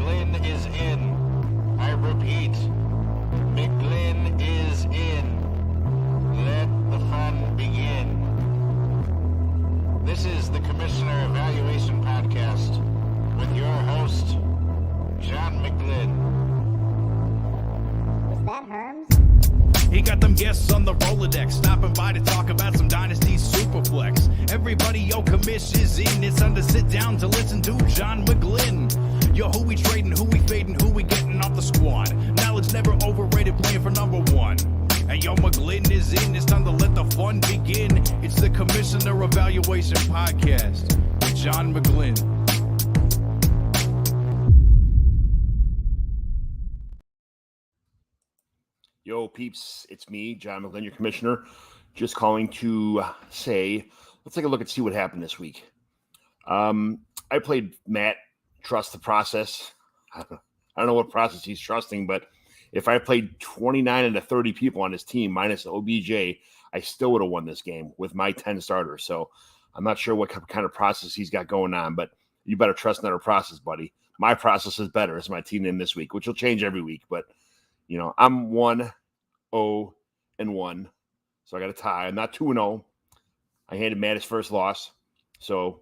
McGlynn is in. I repeat, McGlynn is in. Let the fun begin. This is the Commissioner Evaluation Podcast with your host, John McGlynn. Was that Herms? He got them guests on the Rolodex, stopping by to talk about some Dynasty Superflex. Everybody, yo, commish is in. It's time to sit down to listen to John McGlynn. Yo, who we trading, who we fading, who we getting off the squad. Knowledge never overrated, playing for number one. And yo, McGlynn is in. It's time to let the fun begin. It's the Commissioner Evaluation Podcast with John McGlynn. Yo, peeps, it's me, John McGlynn, your commissioner. Just calling to say, let's take a look and see what happened this week. I played Matt, trust the process. I don't know what process he's trusting, but if I played 29 into 30 people on his team minus OBJ, I still would have won this game with my 10 starters. So I'm not sure what kind of process he's got going on, but you better trust another process, buddy. My process is better as my team name this week, which will change every week, but you know, I'm 1-0-1, so I got a tie. I'm not 2-0. I handed Matt his first loss, so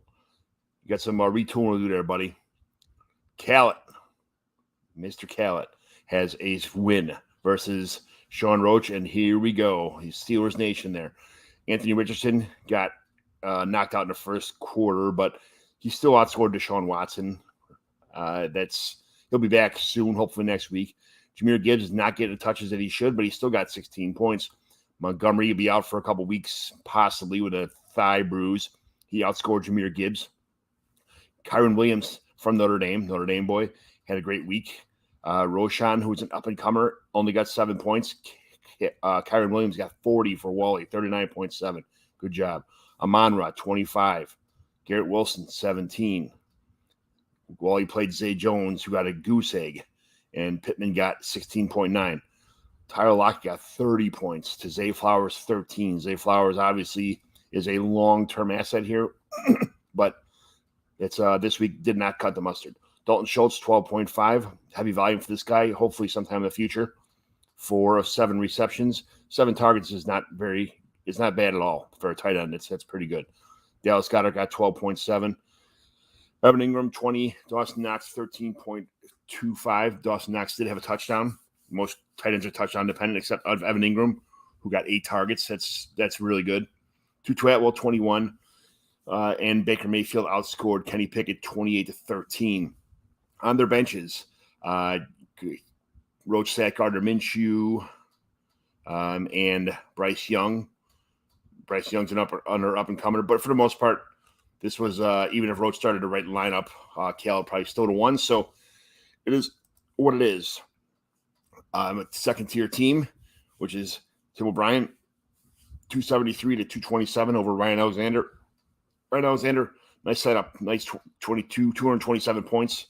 you got some retooling to do there, buddy. Callett, Mr. Callett, has a win versus Sean Roach, and here we go. He's Steelers Nation there. Anthony Richardson got knocked out in the first quarter, but he still outscored Deshaun Watson. He'll be back soon, hopefully next week. Jahmyr Gibbs is not getting the touches that he should, but he still got 16 points. Montgomery will be out for a couple weeks, possibly with a thigh bruise. He outscored Jahmyr Gibbs. Kyron Williams from Notre Dame boy, had a great week. Roshan, who's an up-and-comer, only got 7 points. Kyron Williams got 40 for Wally, 39.7. Good job. Amon-Ra, 25. Garrett Wilson, 17. Wally played Zay Jones, who got a goose egg. And Pittman got 16.9. Tyler Lockett got 30 points to Zay Flowers 13. Zay Flowers obviously is a long-term asset here, but it's this week did not cut the mustard. Dalton Schultz 12.5. Heavy volume for this guy. Hopefully sometime in the future. 4 of 7 receptions, 7 targets is not bad at all for a tight end. That's pretty good. Dallas Goedert got 12.7. Evan Ingram 20. Dawson Knox 13.25. Dawson Knox did have a touchdown. Most tight ends are touchdown dependent, except of Evan Ingram, who got 8 targets. That's really good. Tutu Atwell 21, and Baker Mayfield outscored Kenny Pickett 28-13. On their benches, Roach sat Gardner Minshew and Bryce Young. Bryce Young's an up and comer, but for the most part, this was even if Roach started the right lineup, Cal probably still would have won. So it is what it is. A second-tier team, which is Tim O'Brien, 273 to 227 over Ryan Alexander. Ryan Alexander, nice setup, nice 227 points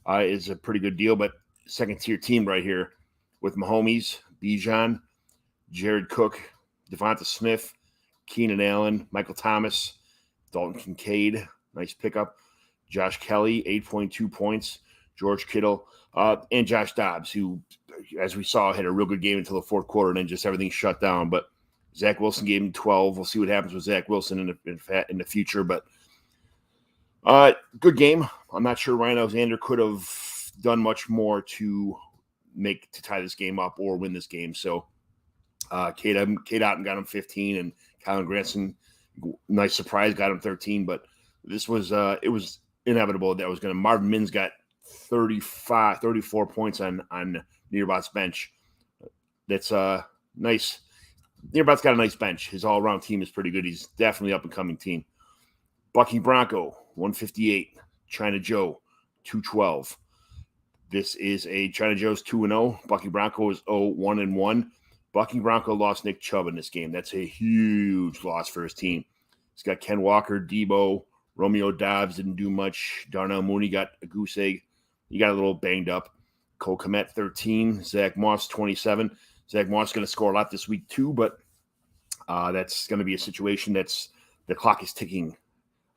is a pretty good deal. But second-tier team right here with Mahomes, Bijan, Jared Cook, Devonta Smith, Keenan Allen, Michael Thomas, Dalton Kincaid, nice pickup. Josh Kelly, 8.2 points. George Kittle, and Josh Dobbs, who, as we saw, had a real good game until the fourth quarter, and then just everything shut down. But Zach Wilson gave him 12. We'll see what happens with Zach Wilson in the future. But good game. I'm not sure Ryan Alexander could have done much more to tie this game up or win this game. So Kate Otten got him 15, and Kylan Granson, nice surprise, got him 13. But this was it was inevitable that was going to. Marvin Mims got 34 points on Nearbot's bench. That's nice. Nearbot's got a nice bench. His all-around team is pretty good. He's definitely up-and-coming team. Bucky Bronco, 158. China Joe, 212. This is a China Joe's 2-0. Bucky Bronco is 0-1-1. Bucky Bronco lost Nick Chubb in this game. That's a huge loss for his team. He's got Ken Walker, Debo, Romeo Dobbs didn't do much. Darnell Mooney got a goose egg. He got a little banged up. Cole Kmet, 13. Zach Moss, 27. Zach Moss is going to score a lot this week too, but that's going to be a situation the clock is ticking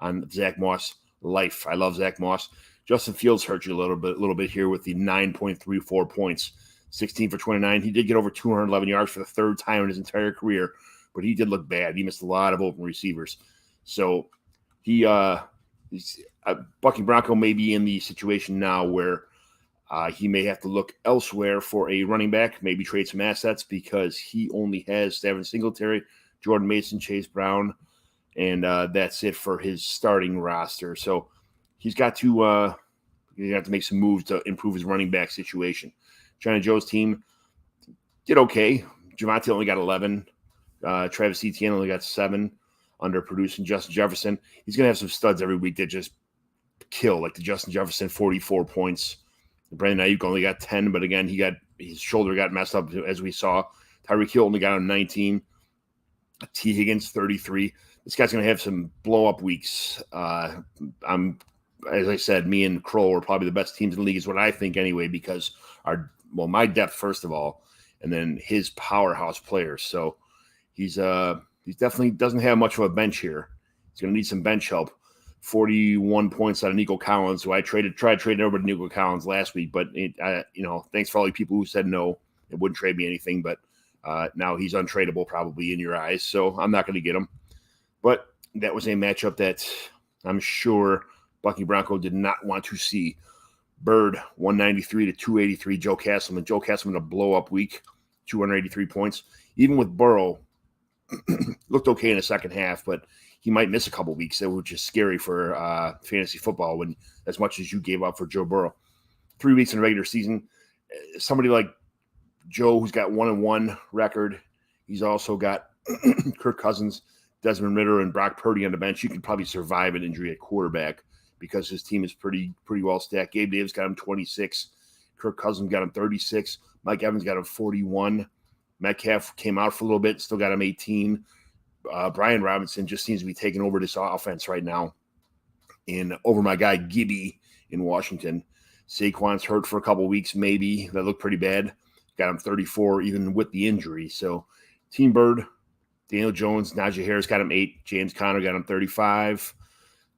on Zach Moss' life. I love Zach Moss. Justin Fields hurt you a little bit here with the 9.34 points, 16 for 29. He did get over 211 yards for the third time in his entire career, but he did look bad. He missed a lot of open receivers. So Bucky Bronco may be in the situation now where he may have to look elsewhere for a running back, maybe trade some assets, because he only has Devin Singletary, Jordan Mason, Chase Brown, and that's it for his starting roster. So he's got to make some moves to improve his running back situation. China Joe's team did okay. Javonte only got 11. Travis Etienne only got 7 under producing Justin Jefferson. He's going to have some studs every week that just kill, like the Justin Jefferson 44 points. Brandon Ayuk only got 10, but again, his shoulder got messed up, as we saw. Tyreek Hill only got on 19. T. Higgins 33. This guy's going to have some blow-up weeks. As I said, me and Kroll are probably the best teams in the league, is what I think anyway, because my depth, first of all, and then his powerhouse players. So he definitely doesn't have much of a bench here. He's going to need some bench help. 41 points out of Nico Collins, who I tried trading over to Nico Collins last week, but thanks for all you people who said no, it wouldn't trade me anything, but now he's untradeable probably in your eyes, so I'm not going to get him. But that was a matchup that I'm sure Bucky Bronco did not want to see. Bird, 193 to 283, Joe Castleman. Joe Castleman, a blow-up week, 283 points. Even with Burrow, looked okay in the second half, but he might miss a couple weeks, which is scary for fantasy football when as much as you gave up for Joe Burrow. 3 weeks in the regular season, somebody like Joe, who's got 1-1 record, he's also got Kirk Cousins, Desmond Ridder, and Brock Purdy on the bench. You can probably survive an injury at quarterback because his team is pretty well stacked. Gabe Davis got him 26. Kirk Cousins got him 36. Mike Evans got him 41. Metcalf came out for a little bit, still got him 18. Brian Robinson just seems to be taking over this offense right now. And over my guy Gibby in Washington. Saquon's hurt for a couple weeks, maybe. That looked pretty bad. Got him 34 even with the injury. So Team Bird, Daniel Jones, Najee Harris got him 8. James Conner got him 35.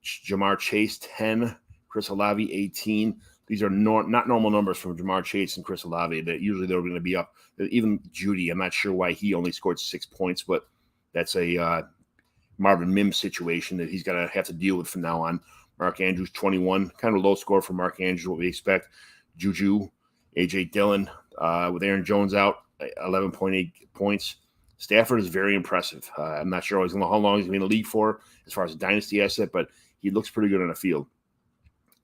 Jamar Chase 10. Chris Olave 18. These are not normal numbers from Jamar Chase and Chris Olave. That usually they're going to be up. Even Judy, I'm not sure why he only scored 6 points, but that's a Marvin Mims situation that he's going to have to deal with from now on. Mark Andrews, 21. Kind of a low score for Mark Andrews, what we expect. Juju, A.J. Dillon, with Aaron Jones out, 11.8 points. Stafford is very impressive. I'm not sure how long he's been in the league for as far as a dynasty asset, but he looks pretty good on the field.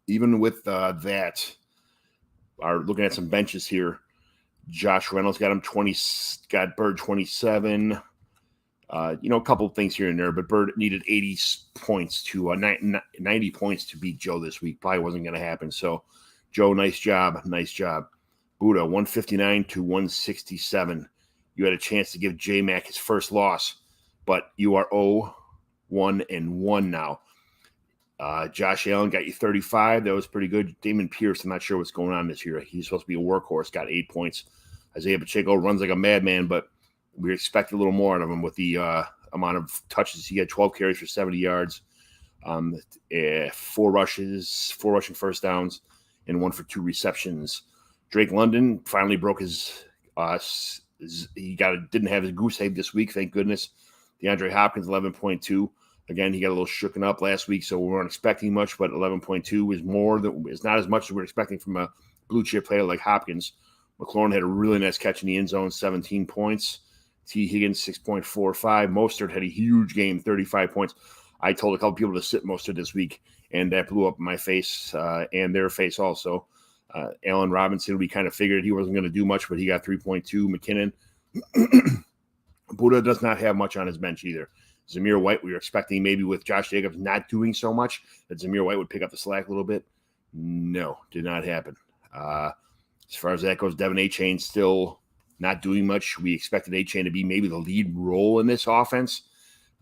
Even with that, are looking at some benches here. Josh Reynolds got him 20, got Bird 27. A couple of things here and there, but Bird needed 80 points to 90 points to beat Joe this week. Probably wasn't going to happen. So, Joe, nice job. Buddha, 159 to 167. You had a chance to give J-Mac his first loss, but you are 0-1-1 now. Josh Allen got you 35. That was pretty good. Damon Pierce, I'm not sure what's going on this year. He's supposed to be a workhorse, got 8 points. Isaiah Pacheco runs like a madman, but we expect a little more out of him with the amount of touches. He had 12 carries for 70 yards, 4 rushing first downs, and 1 for 2 receptions. Drake London finally broke his didn't have his goose egg this week, thank goodness. DeAndre Hopkins, 11.2. Again, he got a little shooken up last week, so we weren't expecting much, but 11.2 is not as much as we're expecting from a blue chip player like Hopkins. McLaurin had a really nice catch in the end zone, 17 points. T. Higgins, 6.45. Mostert had a huge game, 35 points. I told a couple people to sit Mostert this week, and that blew up in my face and their face also. Allen Robinson, we kind of figured he wasn't going to do much, but he got 3.2. McKinnon. Buddha does not have much on his bench either. Zamir White, we were expecting maybe with Josh Jacobs not doing so much that Zamir White would pick up the slack a little bit. No, did not happen. As far as that goes, Devin A-Chain still not doing much. We expected A-Chain to be maybe the lead role in this offense.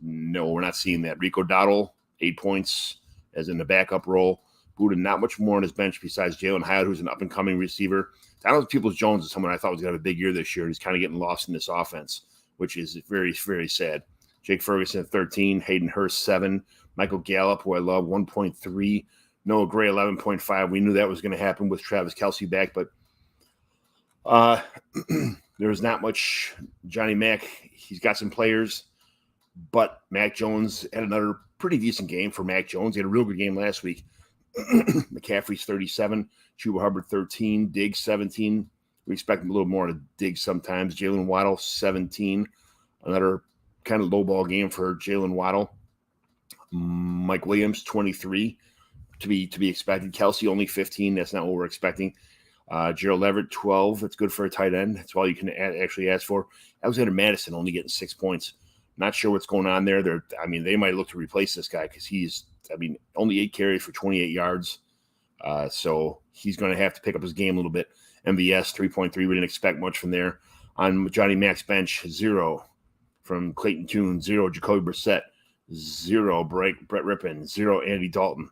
No, we're not seeing that. Rico Dowdle, 8 points as in the backup role. Buddha, not much more on his bench besides Jalen Hyatt, who's an up-and-coming receiver. Donald Peoples-Jones is someone I thought was going to have a big year this year. He's kind of getting lost in this offense, which is very, very sad. Jake Ferguson, 13. Hayden Hurst, 7. Michael Gallup, who I love, 1.3. Noah Gray, 11.5. We knew that was going to happen with Travis Kelce back, but there's not much. Johnny Mack, he's got some players, but Mac Jones had another pretty decent game for Mac Jones. He had a real good game last week. McCaffrey's 37, Chuba Hubbard 13, Diggs 17. We expect a little more to Diggs sometimes. Jalen Waddle 17, another kind of low ball game for Jalen Waddle. Mike Williams 23 to be expected. Kelce only 15. That's not what we're expecting. Gerald Everett 12. That's good for a tight end. That's all you can actually ask for. Alexander Madison only getting 6 points. Not sure what's going on there. They might look to replace this guy because he's only 8 carries for 28 yards. So he's going to have to pick up his game a little bit. MVS 3.3. We didn't expect much from there. On Johnny Mack's bench, 0 from Clayton Tune, 0 Jacoby Brissett, 0 Brett Rippon, 0 Andy Dalton,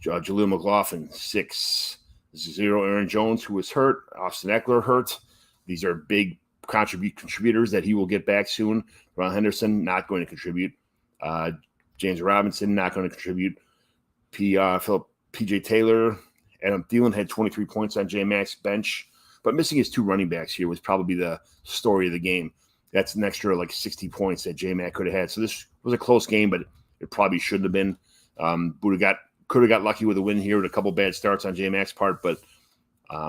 Jaleel McLaughlin 6, 0 Aaron Jones, who was hurt, Austin Eckler hurt. These are big contributors that he will get back soon. Ron Henderson not going to contribute. James Robinson not going to contribute. PJ Taylor, Adam Thielen had 23 points on J Mac's bench, but missing his 2 running backs here was probably the story of the game. That's an extra 60 points that J Mac could have had. So this was a close game, but it probably shouldn't have been. Could have got lucky with a win here with a couple bad starts on J Mac's part, but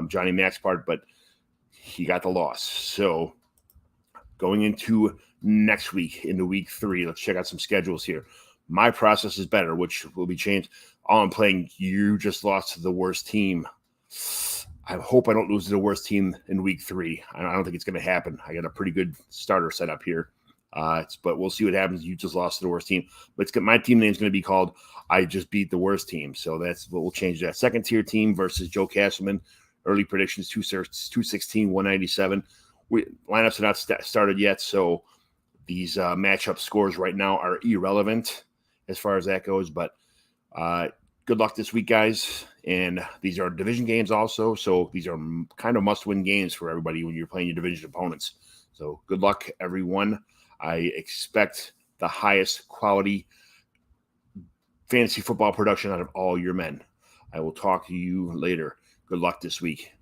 Johnny Mac's part, but he got the loss. So going into next week, into week 3, let's check out some schedules here. My process is better, which will be changed. I'm playing you just lost to the worst team. I hope I don't lose to the worst team in week 3. I don't think it's going to happen. I got a pretty good starter set up here. But we'll see what happens. You just lost to the worst team. But my team name is going to be called I Just Beat the Worst Team. So that's what we'll change that. Second tier team versus Joe Castleman. Early predictions, 216, 197. Lineups are not started yet, so these matchup scores right now are irrelevant as far as that goes. But good luck this week, guys. And these are division games also, so these are kind of must-win games for everybody when you're playing your division opponents. So good luck, everyone. I expect the highest quality fantasy football production out of all your men. I will talk to you later. Good luck this week.